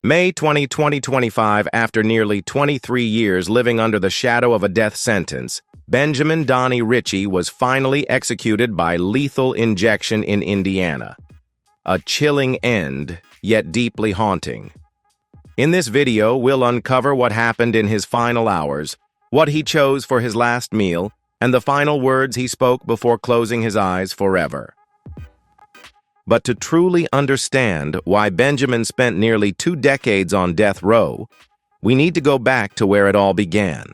May 20, 2025, after nearly 23 years living under the shadow of a death sentence, Benjamin Ritchie was finally executed by lethal injection in Indiana. A chilling end, yet deeply haunting. In this video, we'll uncover what happened in his final hours, what he chose for his last meal, and the final words he spoke before closing his eyes forever. But to truly understand why Benjamin spent nearly 2 decades on death row, we need to go back to where it all began.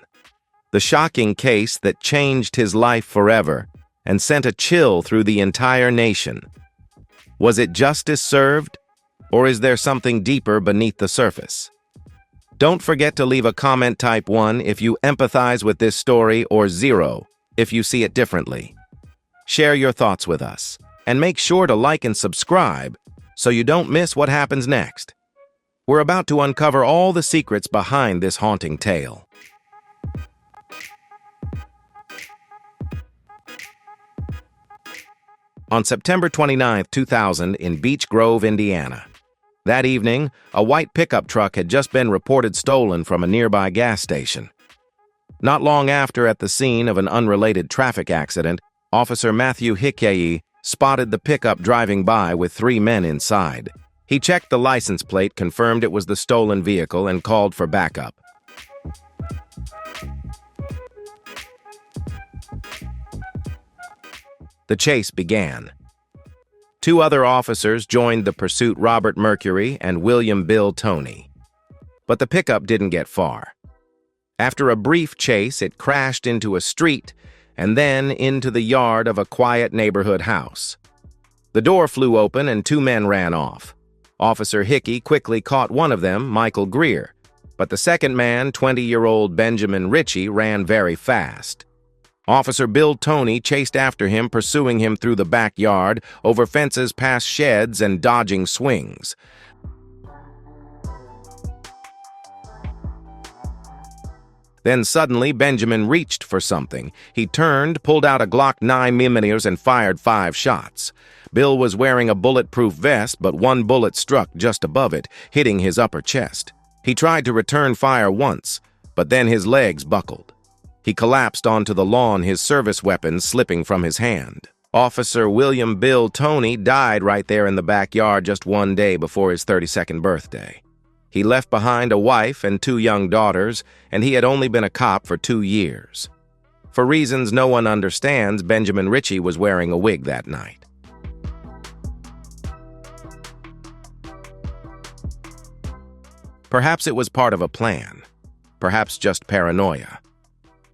The shocking case that changed his life forever and sent a chill through the entire nation. Was it justice served, or is there something deeper beneath the surface? Don't forget to leave a comment. Type 1 if you empathize with this story, or 0 if you see it differently. Share your thoughts with us. And make sure to like and subscribe so you don't miss what happens next. We're about to uncover all the secrets behind this haunting tale. On September 29, 2000, in Beech Grove, Indiana. That evening, a white pickup truck had just been reported stolen from a nearby gas station. Not long after, at the scene of an unrelated traffic accident, Officer Matthew Hickey spotted the pickup driving by with 3 men inside. He checked the license plate, confirmed it was the stolen vehicle, and called for backup. The chase began. 2 other officers joined the pursuit, Robert Mercury and William Bill Toney. But the pickup didn't get far. After a brief chase, it crashed into a street and then into the yard of a quiet neighborhood house. The door flew open and 2 men ran off. Officer Hickey quickly caught one of them, Michael Greer, but the second man, 20-year-old Benjamin Ritchie, ran very fast. Officer Bill Toney chased after him, pursuing him through the backyard, over fences, past sheds, and dodging swings. Then suddenly, Benjamin reached for something. He turned, pulled out a Glock 9mm, and fired 5 shots. Bill was wearing a bulletproof vest, but one bullet struck just above it, hitting his upper chest. He tried to return fire once, but then his legs buckled. He collapsed onto the lawn, his service weapon slipping from his hand. Officer William Bill Toney died right there in the backyard just 1 day before his 32nd birthday. He left behind a wife and 2 young daughters, and he had only been a cop for 2 years. For reasons no one understands, Benjamin Ritchie was wearing a wig that night. Perhaps it was part of a plan. Perhaps just paranoia.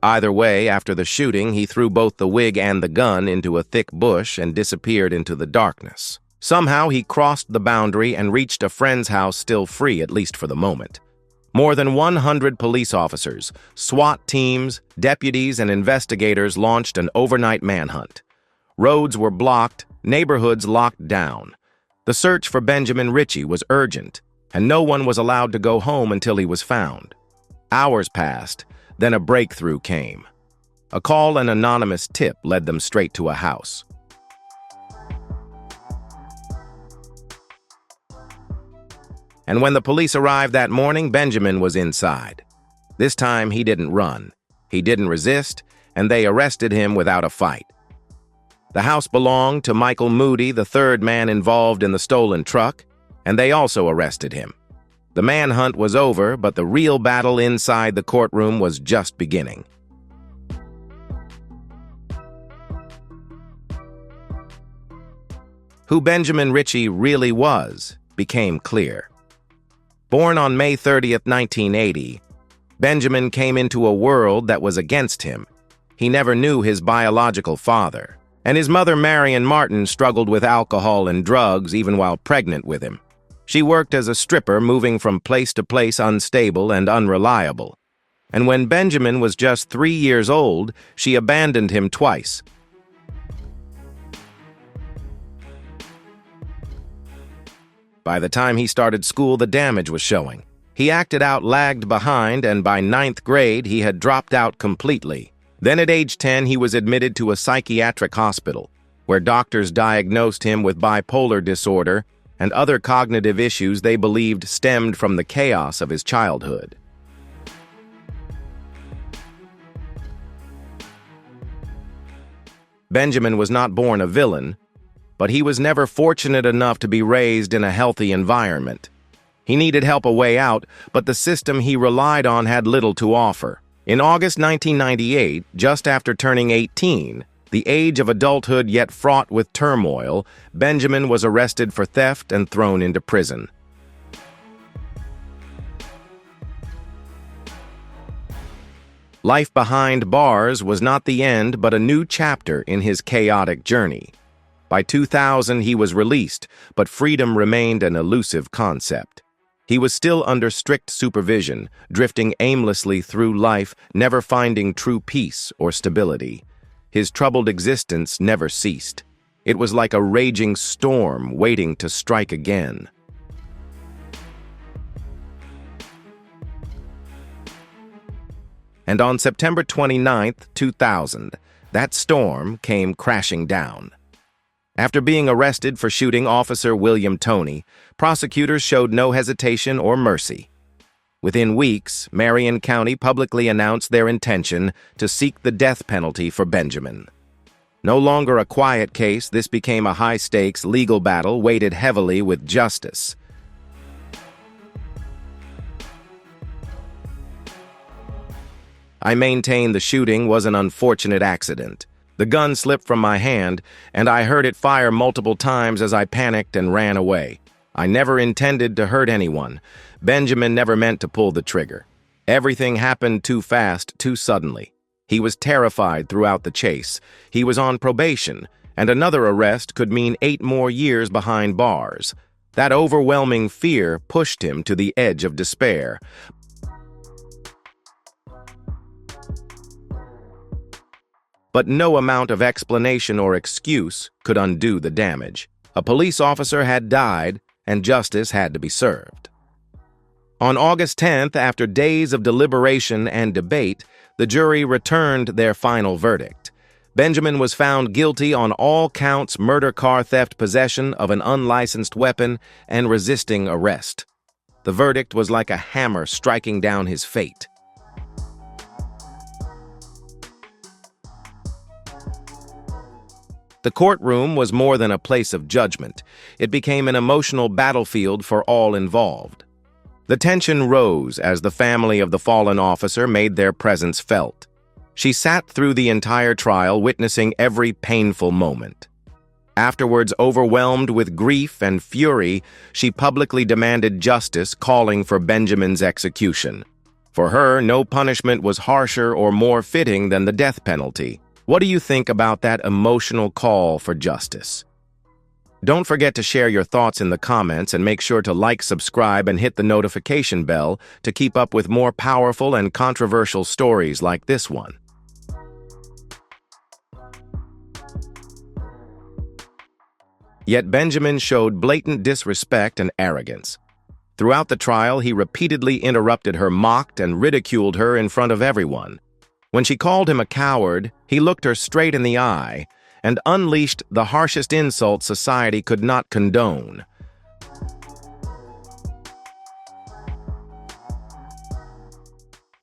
Either way, after the shooting, he threw both the wig and the gun into a thick bush and disappeared into the darkness. Somehow, he crossed the boundary and reached a friend's house still free, at least for the moment. More than 100 police officers, SWAT teams, deputies, and investigators launched an overnight manhunt. Roads were blocked, neighborhoods locked down. The search for Benjamin Ritchie was urgent, and no one was allowed to go home until he was found. Hours passed, then a breakthrough came. A call and anonymous tip led them straight to a house. And when the police arrived that morning, Benjamin was inside. This time, he didn't run. He didn't resist, and they arrested him without a fight. The house belonged to Michael Moody, the 3rd man involved in the stolen truck, and they also arrested him. The manhunt was over, but the real battle inside the courtroom was just beginning. Who Benjamin Ritchie really was became clear. Born on May 30th, 1980, Benjamin came into a world that was against him. He never knew his biological father, and his mother, Marion Martin, struggled with alcohol and drugs even while pregnant with him. She worked as a stripper, moving from place to place, unstable and unreliable. And when Benjamin was just 3 years old, she abandoned him twice. By the time he started school, the damage was showing. He acted out, lagged behind, and by 9th grade, he had dropped out completely. Then at age 10, he was admitted to a psychiatric hospital, where doctors diagnosed him with bipolar disorder and other cognitive issues they believed stemmed from the chaos of his childhood. Benjamin was not born a villain, but he was never fortunate enough to be raised in a healthy environment. He needed help a way out, but the system he relied on had little to offer. In August 1998, just after turning 18, the age of adulthood yet fraught with turmoil, Benjamin was arrested for theft and thrown into prison. Life behind bars was not the end, but a new chapter in his chaotic journey. By 2000, he was released, but freedom remained an elusive concept. He was still under strict supervision, drifting aimlessly through life, never finding true peace or stability. His troubled existence never ceased. It was like a raging storm waiting to strike again. And on September 29, 2000, that storm came crashing down. After being arrested for shooting Officer William Toney, prosecutors showed no hesitation or mercy. Within weeks, Marion County publicly announced their intention to seek the death penalty for Benjamin. No longer a quiet case, this became a high-stakes legal battle weighted heavily with justice. I maintain the shooting was an unfortunate accident. The gun slipped from my hand, and I heard it fire multiple times as I panicked and ran away. I never intended to hurt anyone. Benjamin never meant to pull the trigger. Everything happened too fast, too suddenly. He was terrified throughout the chase. He was on probation, and another arrest could mean 8 more years behind bars. That overwhelming fear pushed him to the edge of despair. But no amount of explanation or excuse could undo the damage. A police officer had died, and justice had to be served. On August 10th, after days of deliberation and debate, the jury returned their final verdict. Benjamin was found guilty on all counts: murder, car theft, possession of an unlicensed weapon, and resisting arrest. The verdict was like a hammer striking down his fate. The courtroom was more than a place of judgment. It became an emotional battlefield for all involved. The tension rose as the family of the fallen officer made their presence felt. She sat through the entire trial, witnessing every painful moment. Afterwards, overwhelmed with grief and fury, she publicly demanded justice, calling for Benjamin's execution. For her, no punishment was harsher or more fitting than the death penalty. What do you think about that emotional call for justice? Don't forget to share your thoughts in the comments, and make sure to like, subscribe, and hit the notification bell to keep up with more powerful and controversial stories like this one. Yet Benjamin showed blatant disrespect and arrogance. Throughout the trial, he repeatedly interrupted her, mocked and ridiculed her in front of everyone. When she called him a coward, he looked her straight in the eye and unleashed the harshest insult society could not condone.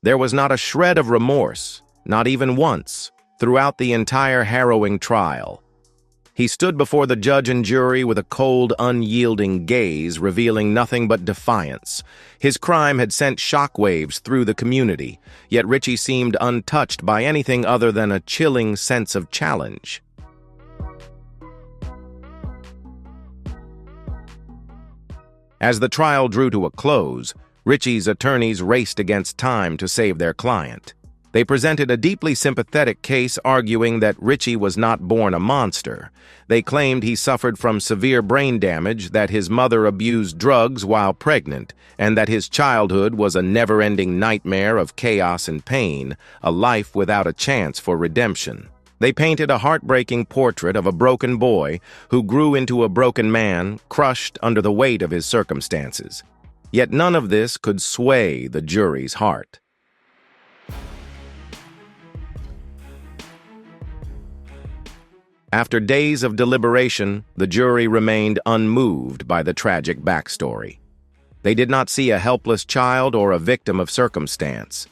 There was not a shred of remorse, not even once, throughout the entire harrowing trial. He stood before the judge and jury with a cold, unyielding gaze, revealing nothing but defiance. His crime had sent shockwaves through the community, yet Ritchie seemed untouched by anything other than a chilling sense of challenge. As the trial drew to a close, Ritchie's attorneys raced against time to save their client. They presented a deeply sympathetic case, arguing that Ritchie was not born a monster. They claimed he suffered from severe brain damage, that his mother abused drugs while pregnant, and that his childhood was a never-ending nightmare of chaos and pain, a life without a chance for redemption. They painted a heartbreaking portrait of a broken boy who grew into a broken man, crushed under the weight of his circumstances. Yet none of this could sway the jury's heart. After days of deliberation, the jury remained unmoved by the tragic backstory. They did not see a helpless child or a victim of circumstance.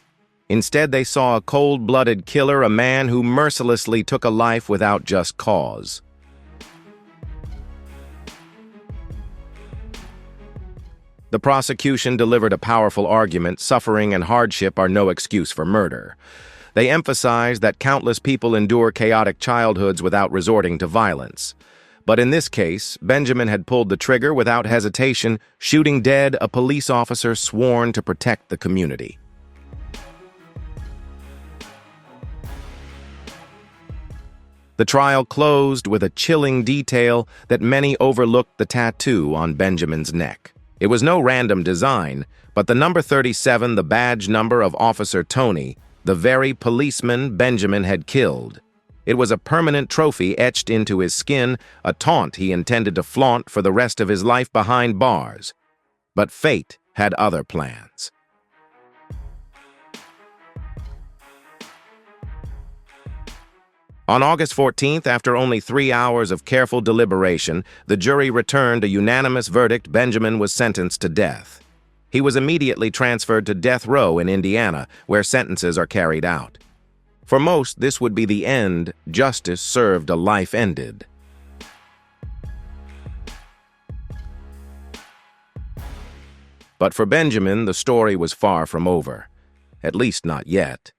Instead, they saw a cold-blooded killer, a man who mercilessly took a life without just cause. The prosecution delivered a powerful argument: suffering and hardship are no excuse for murder. They emphasized that countless people endure chaotic childhoods without resorting to violence. But in this case, Benjamin had pulled the trigger without hesitation, shooting dead a police officer sworn to protect the community. The trial closed with a chilling detail that many overlooked: the tattoo on Benjamin's neck. It was no random design, but the number 37, the badge number of Officer Tony, the very policeman Benjamin had killed. It was a permanent trophy etched into his skin, a taunt he intended to flaunt for the rest of his life behind bars. But fate had other plans. On August 14th, after only 3 hours of careful deliberation, the jury returned a unanimous verdict: Benjamin was sentenced to death. He was immediately transferred to death row in Indiana, where sentences are carried out. For most, this would be the end. Justice served, a life ended. But for Benjamin, the story was far from over. At least not yet.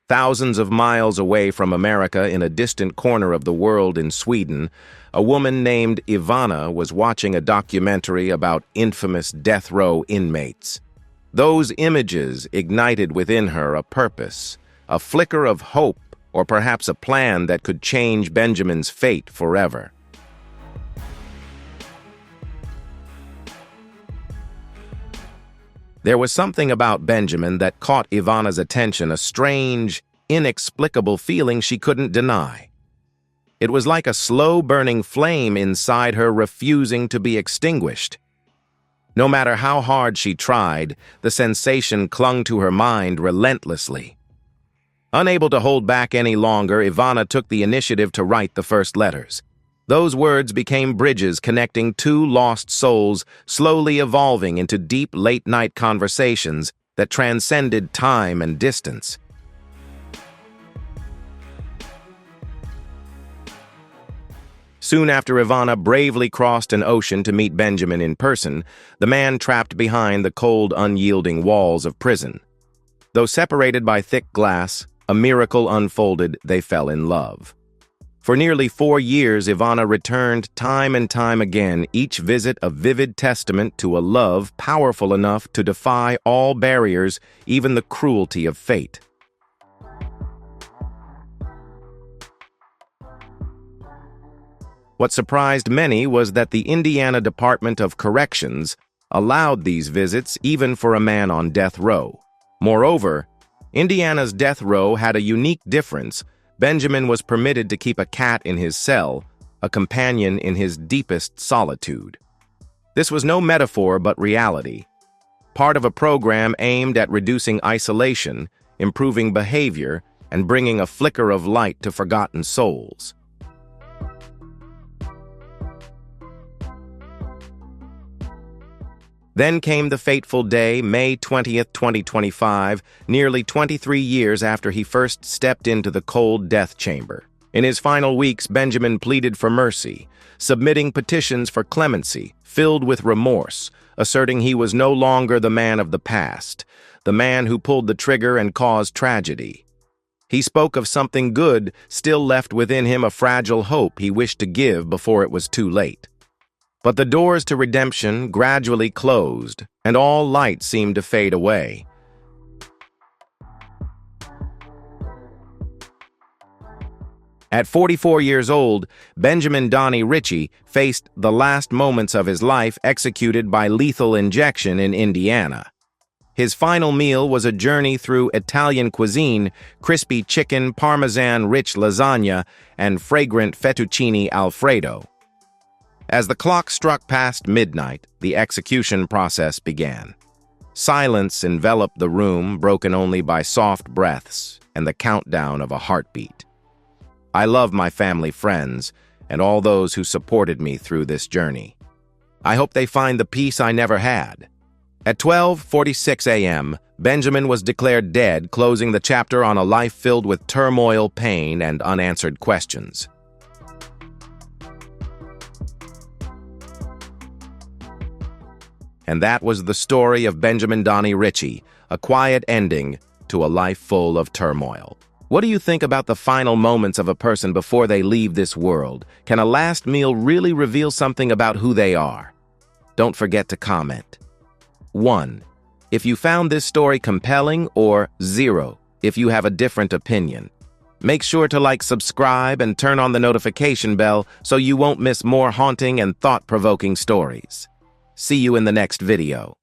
Thousands of miles away from America, in a distant corner of the world in Sweden, a woman named Ivana was watching a documentary about infamous death row inmates. Those images ignited within her a purpose, a flicker of hope, or perhaps a plan that could change Benjamin's fate forever. There was something about Benjamin that caught Ivana's attention, a strange, inexplicable feeling she couldn't deny. It was like a slow-burning flame inside her, refusing to be extinguished. No matter how hard she tried, the sensation clung to her mind relentlessly. Unable to hold back any longer, Ivana took the initiative to write the first letters. Those words became bridges connecting two lost souls, slowly evolving into deep late-night conversations that transcended time and distance. Soon after Ivana bravely crossed an ocean to meet Benjamin in person, the man trapped behind the cold, unyielding walls of prison. Though separated by thick glass, a miracle unfolded: they fell in love. For nearly 4 years, Ivana returned time and time again, each visit a vivid testament to a love powerful enough to defy all barriers, even the cruelty of fate. What surprised many was that the Indiana Department of Corrections allowed these visits even for a man on death row. Moreover, Indiana's death row had a unique difference. Benjamin was permitted to keep a cat in his cell, a companion in his deepest solitude. This was no metaphor but reality, part of a program aimed at reducing isolation, improving behavior, and bringing a flicker of light to forgotten souls. Then came the fateful day, May 20th, 2025, nearly 23 years after he first stepped into the cold death chamber. In his final weeks, Benjamin pleaded for mercy, submitting petitions for clemency, filled with remorse, asserting he was no longer the man of the past, the man who pulled the trigger and caused tragedy. He spoke of something good still left within him, a fragile hope he wished to give before it was too late. But the doors to redemption gradually closed, and all light seemed to fade away. At 44 years old, Benjamin Ritchie faced the last moments of his life, executed by lethal injection in Indiana. His final meal was a journey through Italian cuisine: crispy chicken, parmesan-rich lasagna, and fragrant fettuccine alfredo. As the clock struck past midnight, the execution process began. Silence enveloped the room, broken only by soft breaths and the countdown of a heartbeat. I love my family, friends, and all those who supported me through this journey. I hope they find the peace I never had. At 12:46 a.m., Benjamin was declared dead, closing the chapter on a life filled with turmoil, pain, and unanswered questions. And that was the story of Benjamin Ritchie, a quiet ending to a life full of turmoil. What do you think about the final moments of a person before they leave this world? Can a last meal really reveal something about who they are? Don't forget to comment. 1. If you found this story compelling, or 0 if you have a different opinion. Make sure to like, subscribe, and turn on the notification bell so you won't miss more haunting and thought-provoking stories. See you in the next video.